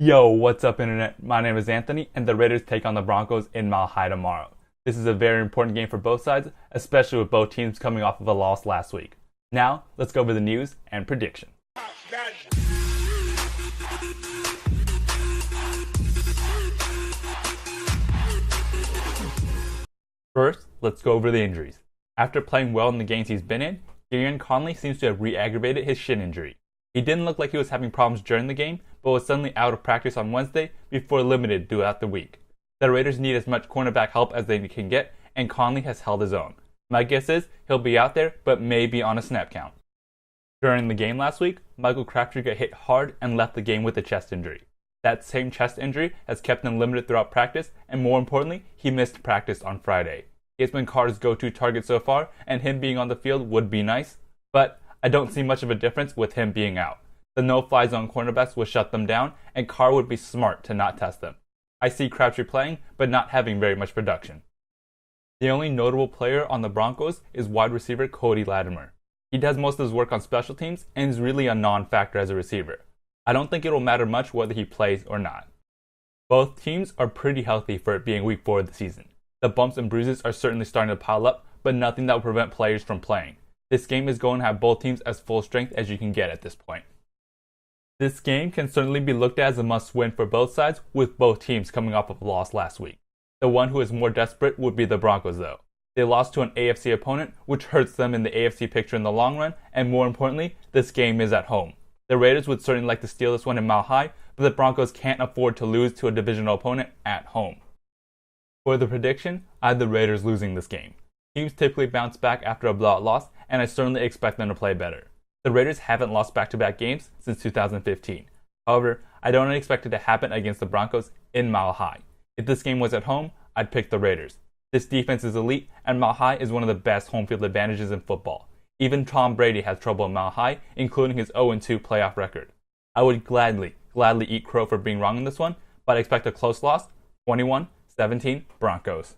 Yo, what's up, Internet? My name is Anthony, and the Raiders take on the Broncos in Mile High tomorrow. This is a very important game for both sides, especially with both teams coming off of a loss last week. Now, let's go over the news and prediction. First, let's go over the injuries. After playing well in the games he's been in, Gareon Conley seems to have re-aggravated his shin injury. He didn't look like he was having problems during the game, but was suddenly out of practice on Wednesday before limited throughout the week. The Raiders need as much cornerback help as they can get, and Conley has held his own. My guess is he'll be out there, but maybe on a snap count. During the game last week, Michael Crabtree got hit hard and left the game with a chest injury. That same chest injury has kept him limited throughout practice, and more importantly, he missed practice on Friday. He has been Carr's go-to target so far, and him being on the field would be nice, but I don't see much of a difference with him being out. The no-fly zone cornerbacks will shut them down, and Carr would be smart to not test them. I see Crabtree playing, but not having very much production. The only notable player on the Broncos is wide receiver Cody Latimer. He does most of his work on special teams and is really a non-factor as a receiver. I don't think it'll matter much whether he plays or not. Both teams are pretty healthy for it being week 4 of the season. The bumps and bruises are certainly starting to pile up, but nothing that will prevent players from playing. This game is going to have both teams as full strength as you can get at this point. This game can certainly be looked at as a must-win for both sides, with both teams coming off of a loss last week. The one who is more desperate would be the Broncos, though. They lost to an AFC opponent, which hurts them in the AFC picture in the long run, and more importantly, this game is at home. The Raiders would certainly like to steal this one in Mile High, but the Broncos can't afford to lose to a divisional opponent at home. For the prediction, I have the Raiders losing this game. Teams typically bounce back after a blowout loss, and I certainly expect them to play better. The Raiders haven't lost back-to-back games since 2015. However, I don't expect it to happen against the Broncos in Mile High. If this game was at home, I'd pick the Raiders. This defense is elite, and Mile High is one of the best home field advantages in football. Even Tom Brady has trouble in Mile High, including his 0-2 playoff record. I would gladly eat crow for being wrong in this one, but I expect a close loss, 21-17 Broncos.